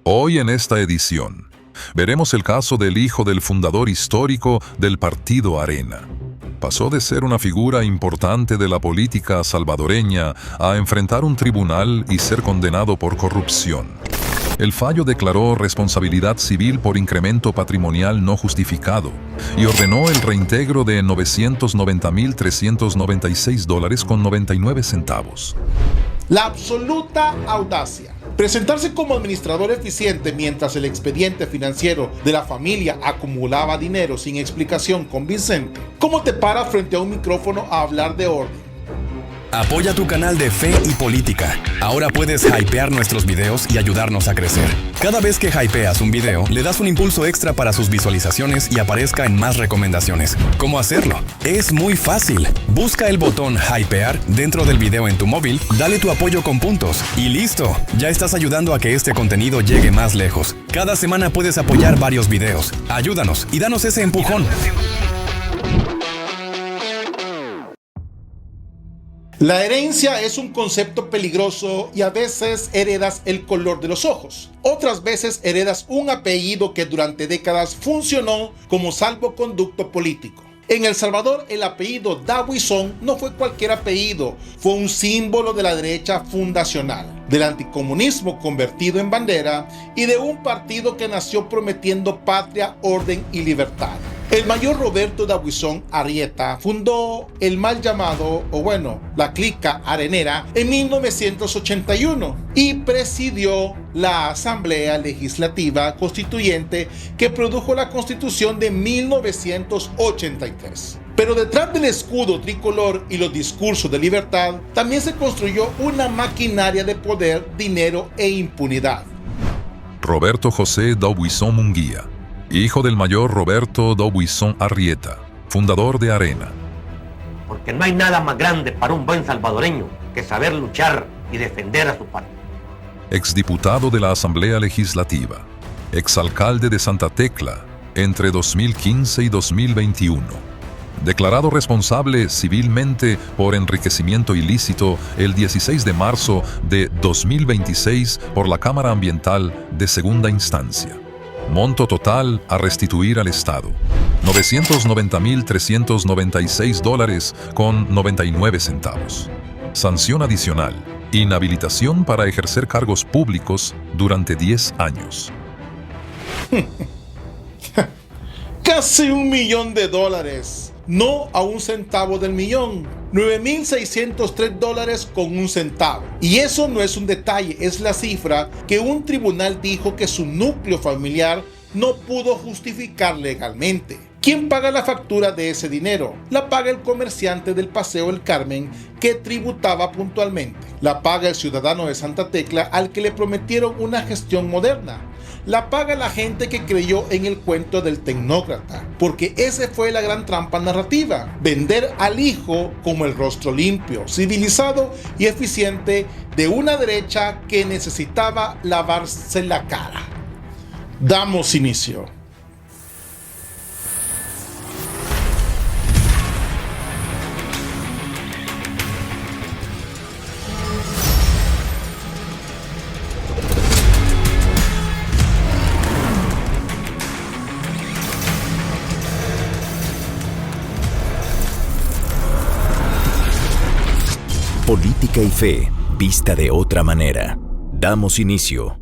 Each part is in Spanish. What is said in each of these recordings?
Hoy en esta edición, veremos el caso del hijo del fundador histórico del partido Arena. Pasó de ser una figura importante de la política salvadoreña a enfrentar un tribunal y ser condenado por corrupción. El fallo declaró responsabilidad civil por incremento patrimonial no justificado y ordenó el reintegro de $990,396.99. La absoluta audacia. Presentarse como administrador eficiente mientras el expediente financiero de la familia acumulaba dinero sin explicación convincente. ¿Cómo te paras frente a un micrófono a hablar de orden? Apoya tu canal de Fe y Política. Ahora puedes hypear nuestros videos y ayudarnos a crecer. Cada vez que hypeas un video, le das un impulso extra para sus visualizaciones y aparezca en más recomendaciones. ¿Cómo hacerlo? Es muy fácil. Busca el botón hypear dentro del video en tu móvil, dale tu apoyo con puntos y listo. Ya estás ayudando a que este contenido llegue más lejos. Cada semana puedes apoyar varios videos. Ayúdanos y danos ese empujón. La herencia es un concepto peligroso y a veces heredas el color de los ojos. Otras veces heredas un apellido que durante décadas funcionó como salvoconducto político. En El Salvador, el apellido Dawison no fue cualquier apellido, fue un símbolo de la derecha fundacional, del anticomunismo convertido en bandera y de un partido que nació prometiendo patria, orden y libertad. El mayor Roberto Dawison Arrieta fundó el mal llamado, la clica arenera en 1981 y presidió la Asamblea Legislativa Constituyente que produjo la Constitución de 1983. Pero detrás del escudo tricolor y los discursos de libertad, también se construyó una maquinaria de poder, dinero e impunidad. Roberto José Dawison Munguía, hijo del mayor Roberto Dawison Arrieta, fundador de Arena. Porque no hay nada más grande para un buen salvadoreño que saber luchar y defender a su patria. Exdiputado de la Asamblea Legislativa, exalcalde de Santa Tecla entre 2015 y 2021. Declarado responsable civilmente por enriquecimiento ilícito el 16 de marzo de 2026 por la Cámara Ambiental de Segunda Instancia. Monto total a restituir al Estado: $990,396.99. Sanción adicional: inhabilitación para ejercer cargos públicos durante 10 años. Casi $1 millón. No a un centavo del millón. $9,603 con un centavo. Y eso no es un detalle, es la cifra que un tribunal dijo que su núcleo familiar no pudo justificar legalmente. ¿Quién paga la factura de ese dinero? La paga el comerciante del Paseo El Carmen que tributaba puntualmente. La paga el ciudadano de Santa Tecla al que le prometieron una gestión moderna. La paga la gente que creyó en el cuento del tecnócrata, porque esa fue la gran trampa narrativa: vender al hijo como el rostro limpio, civilizado y eficiente de una derecha que necesitaba lavarse la cara. Damos inicio. Política y fe, vista de otra manera. Damos inicio.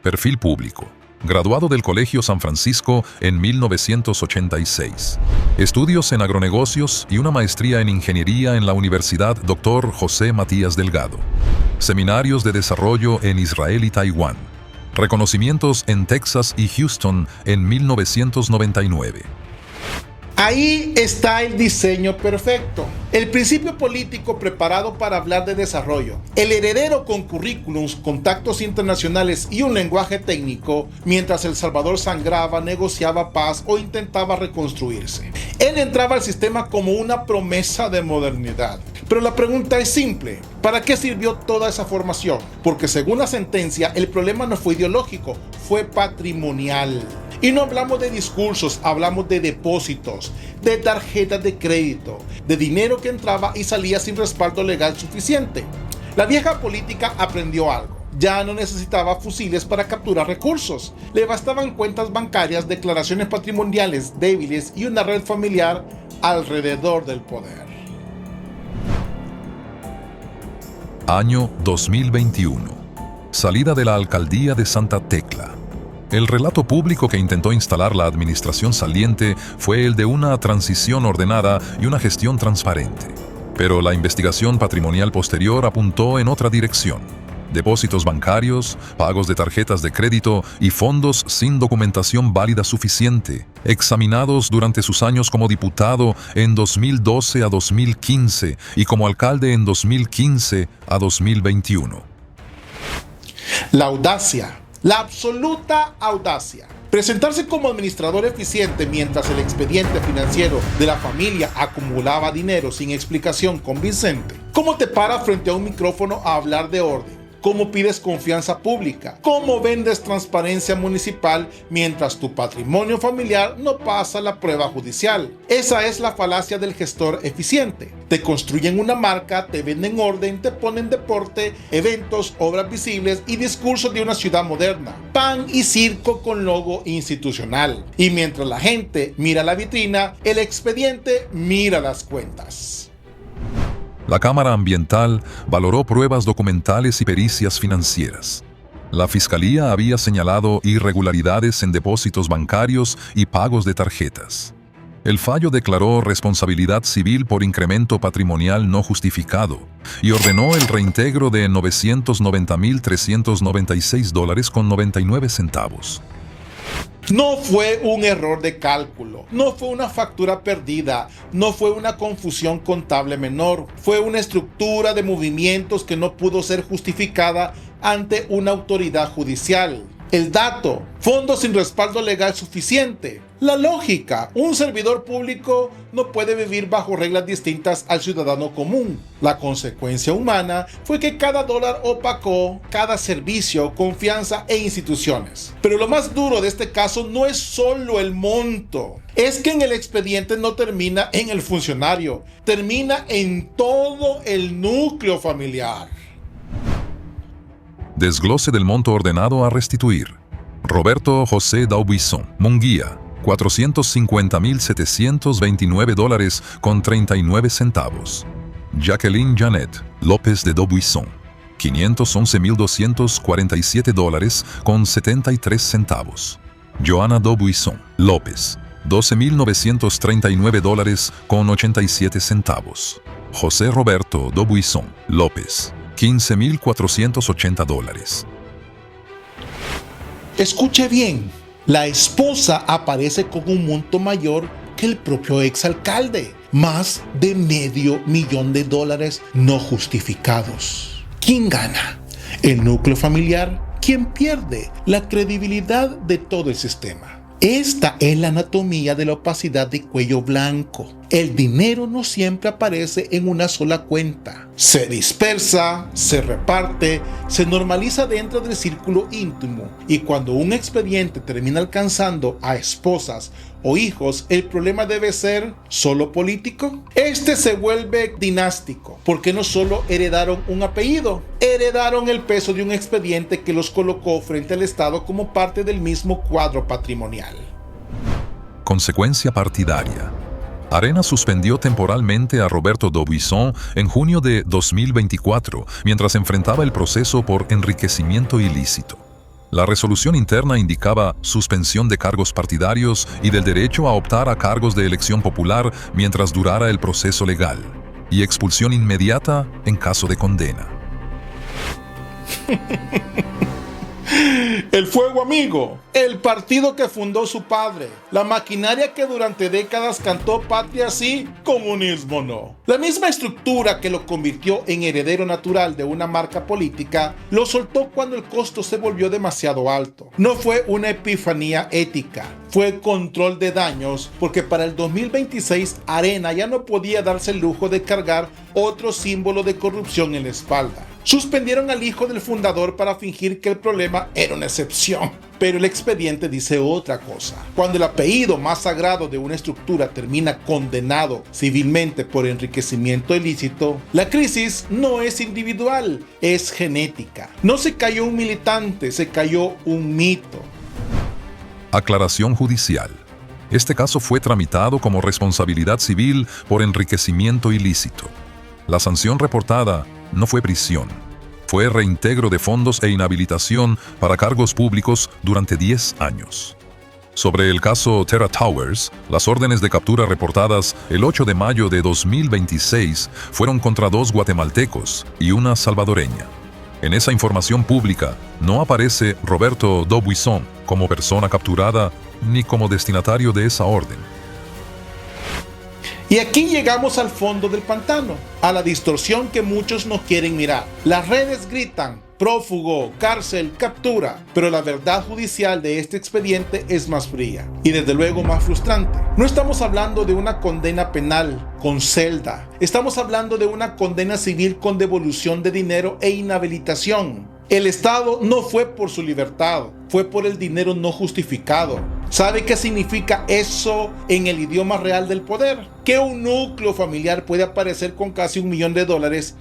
Perfil público. Graduado del Colegio San Francisco en 1986. Estudios en agronegocios y una maestría en ingeniería en la Universidad Dr. José Matías Delgado. Seminarios de desarrollo en Israel y Taiwán. Reconocimientos en Texas y Houston en 1999. Ahí está el diseño perfecto. El principio político preparado para hablar de desarrollo. El heredero con currículums, contactos internacionales y un lenguaje técnico, mientras El Salvador sangraba, negociaba paz o intentaba reconstruirse. Él entraba al sistema como una promesa de modernidad. Pero la pregunta es simple: ¿para qué sirvió toda esa formación? Porque según la sentencia, el problema no fue ideológico, fue patrimonial. Y no hablamos de discursos, hablamos de depósitos, de tarjetas de crédito, de dinero que entraba y salía sin respaldo legal suficiente. La vieja política aprendió algo. ya no necesitaba fusiles para capturar recursos. Le bastaban cuentas bancarias, declaraciones patrimoniales débiles y una red familiar alrededor del poder. Año 2021. Salida de la alcaldía de Santa Tecla. El relato público que intentó instalar la administración saliente fue el de una transición ordenada y una gestión transparente. Pero la investigación patrimonial posterior apuntó en otra dirección. Depósitos bancarios, pagos de tarjetas de crédito y fondos sin documentación válida suficiente, examinados durante sus años como diputado en 2012 a 2015 y como alcalde en 2015 a 2021. La audacia, la absoluta audacia. Presentarse como administrador eficiente mientras el expediente financiero de la familia acumulaba dinero sin explicación convincente. ¿Cómo te paras frente a un micrófono a hablar de orden? ¿Cómo pides confianza pública? ¿Cómo vendes transparencia municipal mientras tu patrimonio familiar no pasa la prueba judicial? Esa es la falacia del gestor eficiente. Te construyen una marca, te venden orden, te ponen deporte, eventos, obras visibles y discursos de una ciudad moderna. Pan y circo con logo institucional. Y mientras la gente mira la vitrina, el expediente mira las cuentas. La Cámara Ambiental valoró pruebas documentales y pericias financieras. La Fiscalía había señalado irregularidades en depósitos bancarios y pagos de tarjetas. El fallo declaró responsabilidad civil por incremento patrimonial no justificado y ordenó el reintegro de $990,396.99. No fue un error de cálculo, no fue una factura perdida, no fue una confusión contable menor, fue una estructura de movimientos que no pudo ser justificada ante una autoridad judicial. El dato, fondos sin respaldo legal suficiente. La lógica, un servidor público no puede vivir bajo reglas distintas al ciudadano común. La consecuencia humana fue que cada dólar opacó cada servicio, confianza e instituciones. Pero lo más duro de este caso no es solo el monto. Es que en el expediente no termina en el funcionario, termina en todo el núcleo familiar. Desglose del monto ordenado a restituir. Roberto José Daubuisson, Munguía, $450,729.39. Jacqueline Janet López de Daubuisson, $511,247.73. Joana Daubuisson López, $12,939.87. José Roberto Daubuisson López, $15,480. Escuche bien, la esposa aparece con un monto mayor que el propio exalcalde, más de $500,000 no justificados. ¿Quién gana? ¿El núcleo familiar? ¿Quién pierde? La credibilidad de todo el sistema. Esta es la anatomía de la opacidad de cuello blanco. El dinero no siempre aparece en una sola cuenta. Se dispersa, se reparte, se normaliza dentro del círculo íntimo. Y cuando un expediente termina alcanzando a esposas o hijos, ¿el problema debe ser solo político? Este se vuelve dinástico, porque no solo heredaron un apellido, heredaron el peso de un expediente que los colocó frente al Estado como parte del mismo cuadro patrimonial. Consecuencia partidaria. Arena suspendió temporalmente a Roberto Daubuisson en junio de 2024, mientras enfrentaba el proceso por enriquecimiento ilícito. La resolución interna indicaba suspensión de cargos partidarios y del derecho a optar a cargos de elección popular mientras durara el proceso legal, y expulsión inmediata en caso de condena. El Fuego Amigo, el partido que fundó su padre, la maquinaria que durante décadas cantó patria sí, comunismo no. La misma estructura que lo convirtió en heredero natural de una marca política, lo soltó cuando el costo se volvió demasiado alto. No fue una epifanía ética, fue control de daños, porque para el 2026 Arena ya no podía darse el lujo de cargar otro símbolo de corrupción en la espalda. Suspendieron al hijo del fundador para fingir que el problema era una excepción. Pero el expediente dice otra cosa. Cuando el apellido más sagrado de una estructura termina condenado civilmente por enriquecimiento ilícito, la crisis no es individual, es genética. No se cayó un militante, se cayó un mito. Aclaración judicial. Este caso fue tramitado como responsabilidad civil por enriquecimiento ilícito. La sanción reportada no fue prisión. Fue reintegro de fondos e inhabilitación para cargos públicos durante 10 años. Sobre el caso Terra Towers, las órdenes de captura reportadas el 8 de mayo de 2026 fueron contra 2 guatemaltecos y una salvadoreña. En esa información pública no aparece Roberto Daubuisson como persona capturada ni como destinatario de esa orden. Y aquí llegamos al fondo del pantano, a la distorsión que muchos no quieren mirar. Las redes gritan, prófugo, cárcel, captura, pero la verdad judicial de este expediente es más fría y desde luego más frustrante. No estamos hablando de una condena penal con celda, estamos hablando de una condena civil con devolución de dinero e inhabilitación. El Estado no fue por su libertad, fue por el dinero no justificado. ¿Sabe qué significa eso en el idioma real del poder? Que un núcleo familiar puede aparecer con casi $1 millón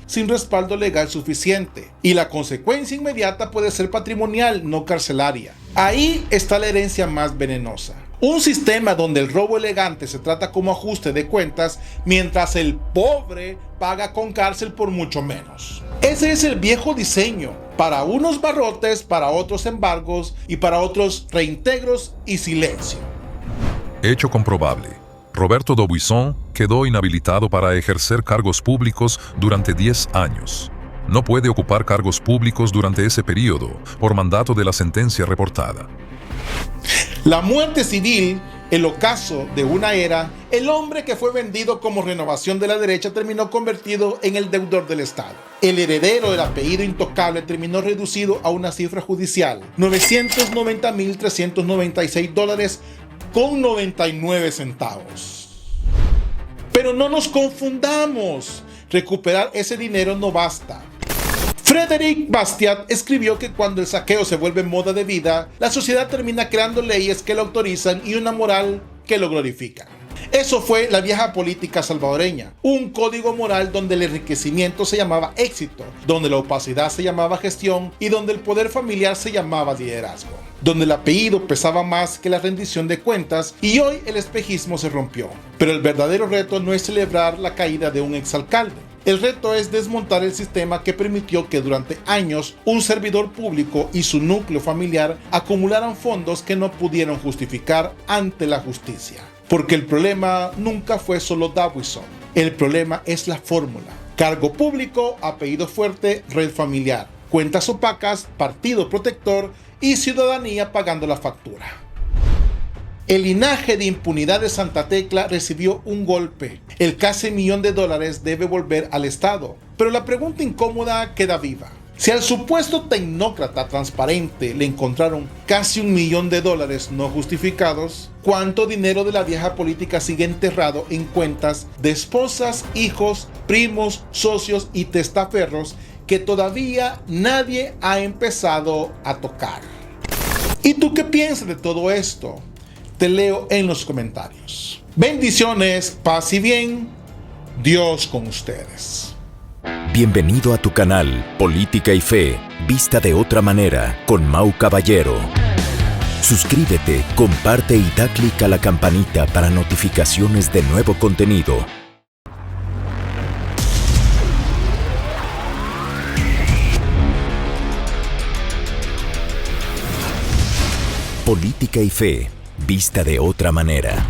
sin respaldo legal suficiente. Y la consecuencia inmediata puede ser patrimonial, no carcelaria. Ahí está la herencia más venenosa. Un sistema donde el robo elegante se trata como ajuste de cuentas, mientras el pobre paga con cárcel por mucho menos. Ese es el viejo diseño. Para unos barrotes, para otros embargos y para otros reintegros y silencio. Hecho comprobable. Roberto Daubuisson quedó inhabilitado para ejercer cargos públicos durante 10 años. No puede ocupar cargos públicos durante ese periodo por mandato de la sentencia reportada. La muerte civil, el ocaso de una era, el hombre que fue vendido como renovación de la derecha terminó convertido en el deudor del Estado. El heredero del apellido intocable terminó reducido a una cifra judicial, $990.396.99. Pero no nos confundamos, recuperar ese dinero no basta. Frédéric Bastiat escribió que cuando el saqueo se vuelve moda de vida, la sociedad termina creando leyes que lo autorizan y una moral que lo glorifica. Eso fue la vieja política salvadoreña, un código moral donde el enriquecimiento se llamaba éxito, donde la opacidad se llamaba gestión y donde el poder familiar se llamaba liderazgo, donde el apellido pesaba más que la rendición de cuentas, y hoy el espejismo se rompió. Pero el verdadero reto no es celebrar la caída de un exalcalde. El reto es desmontar el sistema que permitió que durante años un servidor público y su núcleo familiar acumularan fondos que no pudieron justificar ante la justicia. Porque el problema nunca fue solo Daubuisson. El problema es la fórmula. Cargo público, apellido fuerte, red familiar, cuentas opacas, partido protector y ciudadanía pagando la factura. El linaje de impunidad de Santa Tecla recibió un golpe. El casi $1 millón debe volver al Estado. Pero la pregunta incómoda queda viva. Si al supuesto tecnócrata transparente le encontraron casi $1 millón no justificados, ¿cuánto dinero de la vieja política sigue enterrado en cuentas de esposas, hijos, primos, socios y testaferros que todavía nadie ha empezado a tocar? ¿Y tú qué piensas de todo esto? Te leo en los comentarios. Bendiciones, paz y bien. Dios con ustedes. Bienvenido a tu canal Política y Fe, vista de otra manera, con Mau Caballero. Suscríbete, comparte y da clic a la campanita para notificaciones de nuevo contenido. Política y Fe, vista de otra manera.